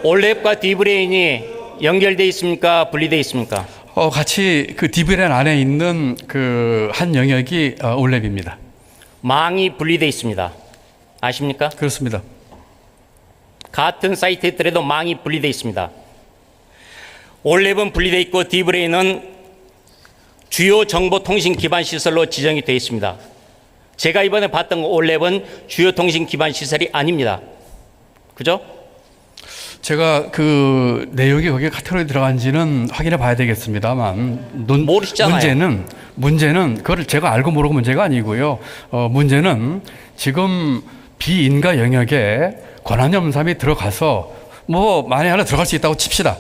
올랩과 디브레인이 연결되어 있습니까? 분리되어 있습니까? 같이 그 디브레인 안에 있는 그 한 영역이 올랩입니다. 망이 분리되어 있습니다. 아십니까? 그렇습니다. 같은 사이트에 있더라도 망이 분리되어 있습니다. 올랩은 분리되어 있고 디브레인은 주요 정보통신 기반 시설로 지정이 되어 있습니다. 제가 이번에 봤던 올랩은 주요 통신 기반 시설이 아닙니다. 그죠? 제가 그 내용이 거기에 카테고리에 들어간지는 확인해 봐야 되겠습니다만 모르시잖아요. 문제는 그걸 제가 알고 모르고 문제가 아니고요. 문제는 지금 비인가 영역에 권한염삼이 들어가서 뭐 만에 하나 들어갈 수 있다고 칩시다.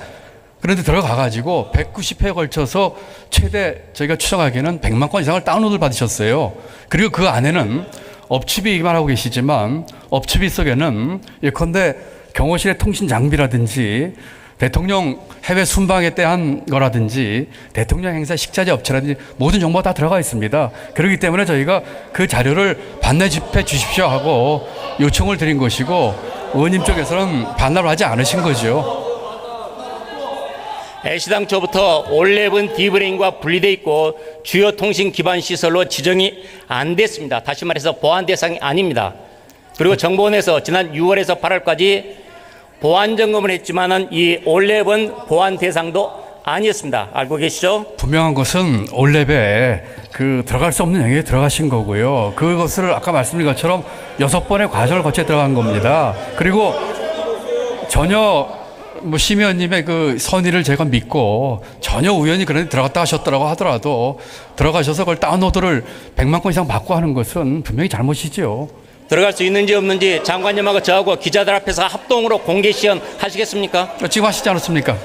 그런데 들어가 가지고 190회에 걸쳐서 최대 저희가 추정하기에는 100만 건 이상을 다운로드를 받으셨어요. 그리고 그 안에는 업추비만 하고 계시지만 업추비 속에는 예컨대 경호실의 통신 장비라든지 대통령 해외 순방에 대한 거라든지 대통령 행사 식자재 업체라든지 모든 정보가 다 들어가 있습니다. 그렇기 때문에 저희가 그 자료를 반납해 주십시오 하고 요청을 드린 것이고 의원님 쪽에서는 반납을 하지 않으신 거죠. 애시당초부터 올랩은 디브레인과 분리되어 있고 주요 통신 기반 시설로 지정이 안 됐습니다. 다시 말해서 보안 대상이 아닙니다. 그리고 정보원에서 지난 6월에서 8월까지 보안 점검을 했지만은 이 올랩은 보안 대상도 아니었습니다. 알고 계시죠? 분명한 것은 올랩에 그 들어갈 수 없는 영역에 들어가신 거고요. 그것을 아까 말씀드린 것처럼 6번의 과정을 거쳐 들어간 겁니다. 그리고 전혀 뭐 심의원님의 그 선의를 제가 믿고 전혀 우연히 그런데 들어갔다 하셨더라고 하더라도 들어가셔서 그걸 다운로드를 100만 건 이상 받고 하는 것은 분명히 잘못이지요. 들어갈 수 있는지 없는지 장관님하고 저하고 기자들 앞에서 합동으로 공개 시연 하시겠습니까? 지금 하시지 않았습니까?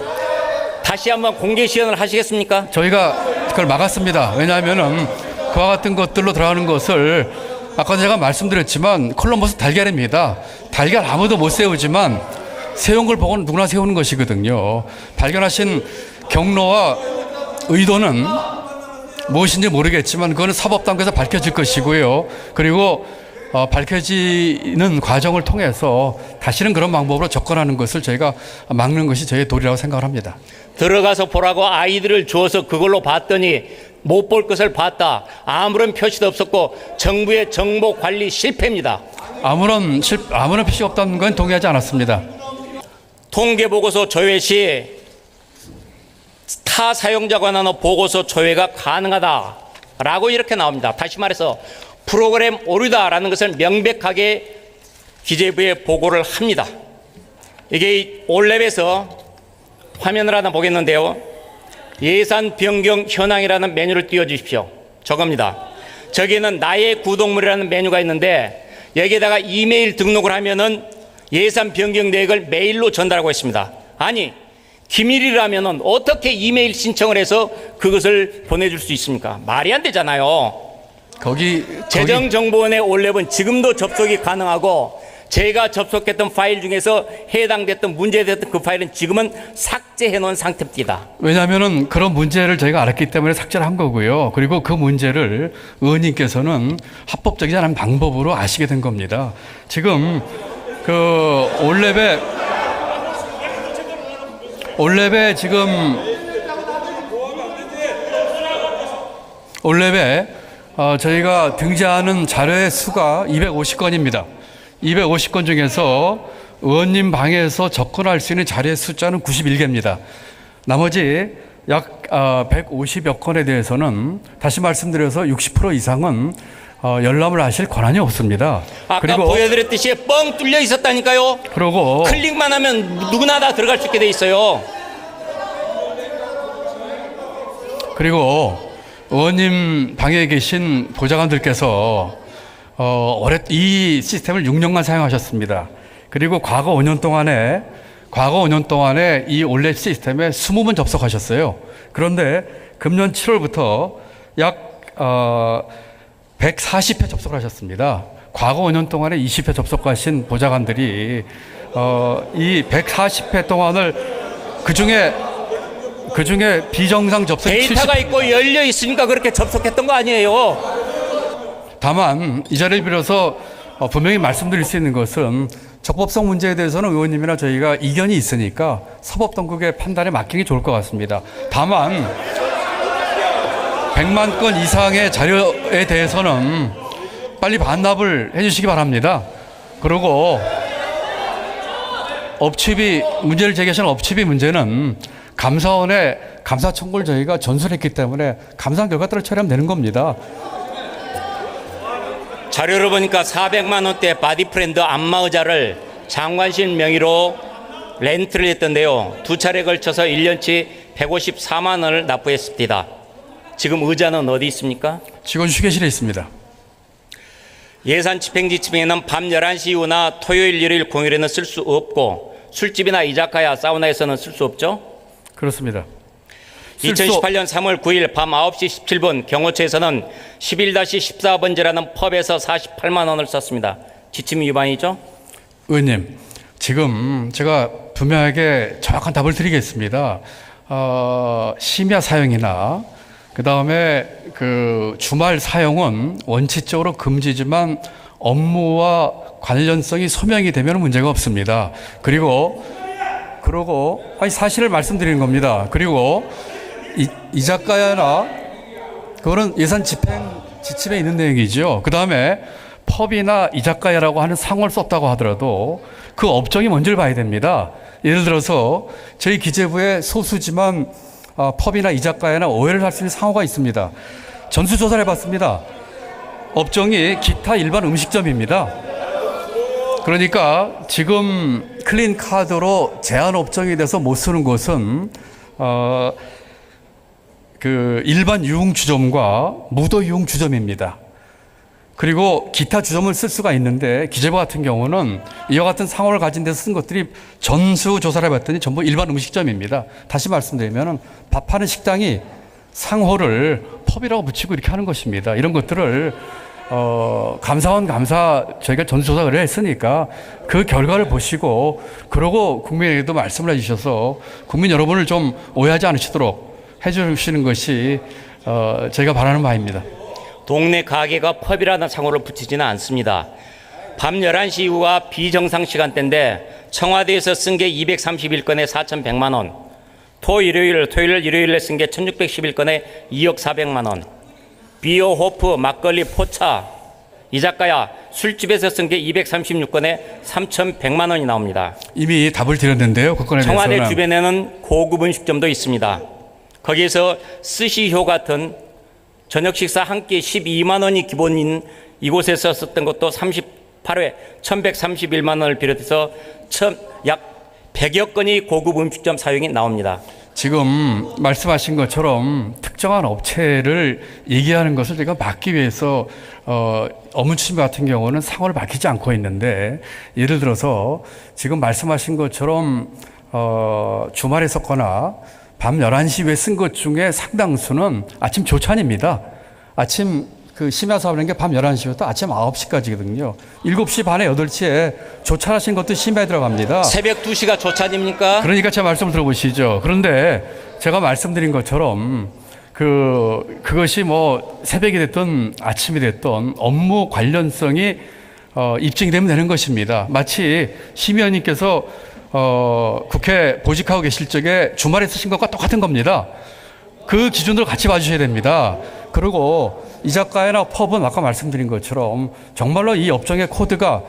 다시 한번 공개 시연을 하시겠습니까? 저희가 그걸 막았습니다. 왜냐하면은 그와 같은 것들로 들어가는 것을 아까 제가 말씀드렸지만 콜럼버스 달걀입니다. 달걀 아무도 못 세우지만 세운 걸 보고 누구나 세우는 것이거든요. 발견하신 경로와 의도는 무엇인지 모르겠지만 그거는 사법당국에서 밝혀질 것이고요. 그리고 밝혀지는 과정을 통해서 다시는 그런 방법으로 접근하는 것을 저희가 막는 것이 저희의 도리라고 생각을 합니다. 들어가서 보라고 아이들을 주어서 그걸로 봤더니 못 볼 것을 봤다. 아무런 표시도 없었고 정부의 정보 관리 실패입니다. 아무런 표시가 없다는 건 동의하지 않았습니다. 통계보고서 조회 시 타 사용자 관한 보고서 조회가 가능하다라고 이렇게 나옵니다. 다시 말해서 프로그램 오류다라는 것을 명백하게 기재부에 보고를 합니다. 이게 올랩에서 화면을 하나 보겠는데요. 예산 변경 현황이라는 메뉴를 띄워주십시오. 저겁니다. 저기는 나의 구독물이라는 메뉴가 있는데 여기에다가 이메일 등록을 하면은 예산 변경 내역을 메일로 전달하고 있습니다. 아니 기밀이라면은 어떻게 이메일 신청을 해서 그것을 보내줄 수 있습니까? 말이 안 되잖아요. 재정정보원의 올랩은 지금도 접속이 가능하고 제가 접속했던 파일 중에서 해당됐던 문제됐던 그 파일은 지금은 삭제해 놓은 상태입니다. 왜냐하면은 그런 문제를 저희가 알았기 때문에 삭제를 한 거고요. 그리고 그 문제를 의원님께서는 합법적이지 않은 방법으로 아시게 된 겁니다. 지금 그 올랩에 저희가 등재하는 자료의 수가 250건입니다. 250건 중에서 의원님 방에서 접근할 수 있는 자료의 숫자는 91개입니다. 나머지 약 150여 건에 대해서는 다시 말씀드려서 60% 이상은 열람을 하실 권한이 없습니다. 아까 그리고 보여드렸듯이 뻥 뚫려 있었다니까요. 그러고 클릭만 하면 누구나 다 들어갈 수 있게 돼 있어요. 그리고 의원님 방에 계신 보좌관들께서 이 시스템을 6년간 사용하셨습니다. 그리고 과거 5년 동안에 이 올랩 시스템에 20번 접속하셨어요. 그런데 금년 7월부터 약 140회 접속을 하셨습니다. 과거 5년 동안에 20회 접속하신 보좌관들이 이 140회 동안을 그중에 비정상 접속이 데이터가 있고 열려 있으니까 그렇게 접속했던 거 아니에요. 다만 이 자리를 빌어서 분명히 말씀드릴 수 있는 것은 적법성 문제에 대해서는 의원님이나 저희가 이견이 있으니까 사법당국의 판단에 맡기는 게 좋을 것 같습니다. 다만 100만 건 이상의 자료에 대해서는 빨리 반납을 해 주시기 바랍니다. 그리고 문제를 제기하시는 업추비 문제는 감사원의 감사 청구를 저희가 전수했기 때문에 감사한 결과 따라 처리하면 되는 겁니다. 자료를 보니까 400만 원대 바디프렌드 안마의자를 장관실 명의로 렌트를 했던데요. 2차례 걸쳐서 1년치 154만 원을 납부했습니다. 지금 의자는 어디 있습니까? 직원 휴게실에 있습니다. 예산 집행지침에는 밤 11시 이후나 토요일, 일요일, 공휴일에는 쓸 수 없고 술집이나 이자카야, 사우나에서는 쓸 수 없죠? 그렇습니다. 2018년 3월 9일 밤 9시 17분 경호처에서는 11-14번지라는 펍에서 48만 원을 썼습니다. 지침 위반이죠? 의원님, 지금 제가 분명하게 정확한 답을 드리겠습니다. 심야 사용이나 그다음에 그 주말 사용은 원칙적으로 금지지만 업무와 관련성이 소명이 되면 문제가 없습니다. 그리고 사실을 말씀드리는 겁니다. 그리고 이자카야나 그거는 예산 집행 지침에 있는 내용이죠. 그다음에 펍이나 이자카야라고 하는 상호를 썼다고 하더라도 그 업종이 뭔지를 봐야 됩니다. 예를 들어서 저희 기재부에 소수지만 펍이나 이자카야나 오해를 할 수 있는 상호가 있습니다. 전수조사를 해봤습니다. 업종이 기타 일반 음식점입니다. 그러니까 지금 클린 카드로 제한 업종이 돼서 못 쓰는 곳은 그 일반 유흥주점과 무도 유흥주점입니다. 그리고 기타 주점을 쓸 수가 있는데 기재부 같은 경우는 이와 같은 상호를 가진 데서 쓴 것들이 전수 조사를 해봤더니 전부 일반 음식점입니다. 다시 말씀드리면 밥하는 식당이 상호를 펍이라고 붙이고 이렇게 하는 것입니다. 이런 것들을 감사원 감사 저희가 전수조사 의뢰했으니까 그 결과를 보시고 그러고 국민에게도 말씀을 해주셔서 국민 여러분을 좀 오해하지 않으시도록 해주시는 것이 저희가 바라는 바입니다. 동네 가게가 펍이라는 상호를 붙이지는 않습니다. 밤 11시 이후가 비정상 시간대인데 청와대에서 쓴 게 231건에 4,100만 원, 토요일, 일요일에 쓴 게 1,611건에 2억 400만 원, 비어, 호프, 막걸리, 포차, 이자카야, 술집에서 쓴 게 236건에 3,100만 원이 나옵니다. 이미 답을 드렸는데요. 그 건에 청와대 대해서는 주변에는 고급 음식점도 있습니다. 거기에서 스시효 같은 저녁 식사 한 끼 12만 원이 기본인 이곳에서 썼던 것도 38회 1,131만 원을 비롯해서 약 100여 건이 고급 음식점 사용이 나옵니다. 지금 말씀하신 것처럼 특정한 업체를 얘기하는 것을 제가 막기 위해서 업무 추진부 같은 경우는 상호를 밝히지 않고 있는데, 예를 들어서 지금 말씀하신 것처럼 주말에 썼거나 밤 11시 후에 쓴 것 중에 상당수는 아침 조찬입니다. 아침 그 심야 사업하는 게 밤 11시부터 아침 9시까지거든요. 7시 반에 8시에 조찬하신 것도 심야에 들어갑니다. 새벽 2시가 조찬입니까? 그러니까 제 말씀을 들어보시죠. 그런데 제가 말씀드린 것처럼 그것이 뭐 새벽이 됐든 아침이 됐든 업무 관련성이 입증이 되면 되는 것입니다. 마치 심 의원님께서 국회 보직하고 계실 적에 주말에 쓰신 것과 똑같은 겁니다. 그 기준으로 같이 봐주셔야 됩니다. 그리고 이자카야나 펍은 아까 말씀드린 것처럼 정말로 이 업종의 코드가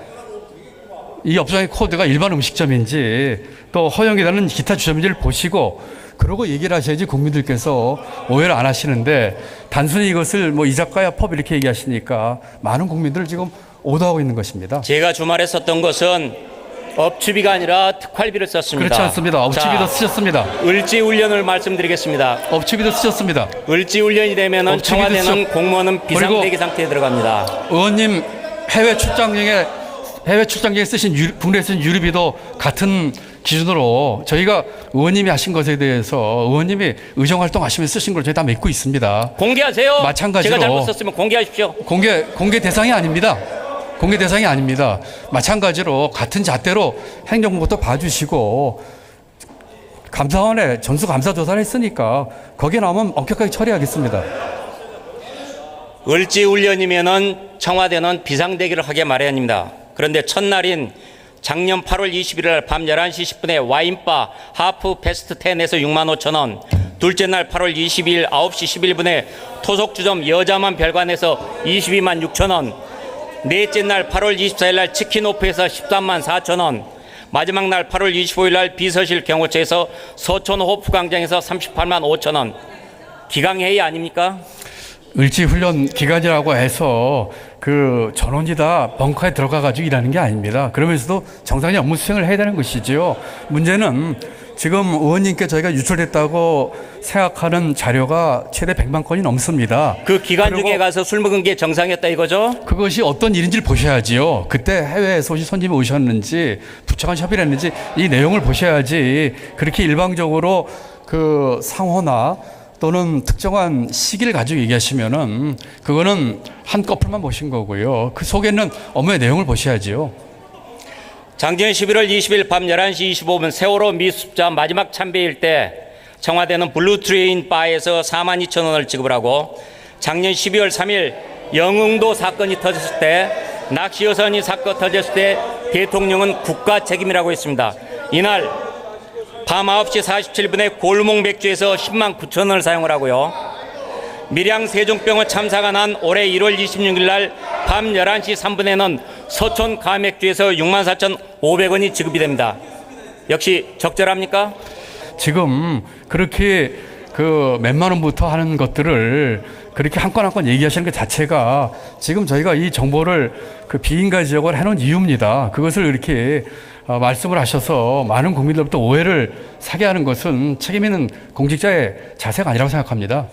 일반 음식점인지 또 허용이 되는 기타 주점인지를 보시고 그러고 얘기를 하셔야지 국민들께서 오해를 안 하시는데, 단순히 이것을 뭐 이자카야 펍 이렇게 얘기하시니까 많은 국민들을 지금 오도하고 있는 것입니다. 제가 주말에 썼던 것은 업추비가 아니라 특활비를 썼습니다. 그렇지 않습니다. 업추비도 쓰셨습니다. 을지훈련을 말씀드리겠습니다. 업추비도 쓰셨습니다. 을지훈련이 되면 청와대는 공무원은 비상대기 상태에 들어갑니다. 의원님 해외 출장경에 쓰신 국내에 쓰신 유류비도 같은 기준으로 저희가 의원님이 하신 것에 대해서 의원님이 의정활동 하시면 쓰신 걸 저희 다 믿고 있습니다. 공개하세요. 마찬가지로 제가 잘못 썼으면 공개하십시오. 공개 대상이 아닙니다. 공개 대상이 아닙니다. 마찬가지로 같은 잣대로 행정부부터 봐주시고 감사원에 전수감사조사를 했으니까 거기에 나오면 엄격하게 처리하겠습니다. 을지훈련이면은 청와대는 비상대기를 하게 마련입니다. 그런데 첫날인 작년 8월 21일 밤 11시 10분에 와인바 하프 베스트 10에서 6만 5천 원, 둘째 날 8월 22일 9시 11분에 토속주점 여자만 별관에서 22만 6천 원, 넷째 날 8월 24일 날 치킨오프에서 13만 4천 원, 마지막 날 8월 25일 날 비서실 경호처에서 서촌 호프광장에서 38만 5천 원. 기강회의 아닙니까? 을지훈련 기간이라고 해서 그 전원이 다 벙커에 들어가 가지고 일하는 게 아닙니다. 그러면서도 정상적인 업무 수행을 해야 되는 것이지요. 문제는 지금 의원님께 저희가 유출됐다고 생각하는 자료가 최대 100만 건이 넘습니다. 그 기간 중에 가서 술 먹은 게 정상이었다 이거죠? 그것이 어떤 일인지를 보셔야지요. 그때 해외에서 오신 손님이 오셨는지 부처간 협의를 했는지 이 내용을 보셔야지 그렇게 일방적으로 그 상호나 또는 특정한 시기를 가지고 얘기하시면은 그거는 한꺼풀만 보신 거고요. 그 속에는 업무의 내용을 보셔야지요. 작년 11월 20일 밤 11시 25분 세월호 미수습자 마지막 참배일 때 청와대는 블루트레인 바에서 4만 2천 원을 지급을 하고 작년 12월 3일 영흥도 사건이 터졌을 때 낚시 여선이 사건 터졌을 때 대통령은 국가 책임이라고 했습니다. 이날 밤 9시 47분에 골목 맥주에서 10만 9천 원을 사용을 하고요. 밀양 세종병원 참사가 난 올해 1월 26일 날 밤 11시 3분에는 서촌 가맥주에서 6만 4,500원이 지급이 됩니다. 역시 적절합니까? 지금 그렇게 그 몇만 원부터 하는 것들을 그렇게 한 건 한 건 얘기하시는 것 자체가 지금 저희가 이 정보를 그 비인가 지역을 해놓은 이유입니다. 그것을 이렇게 말씀을 하셔서 많은 국민들부터 오해를 사게 하는 것은 책임 있는 공직자의 자세가 아니라고 생각합니다.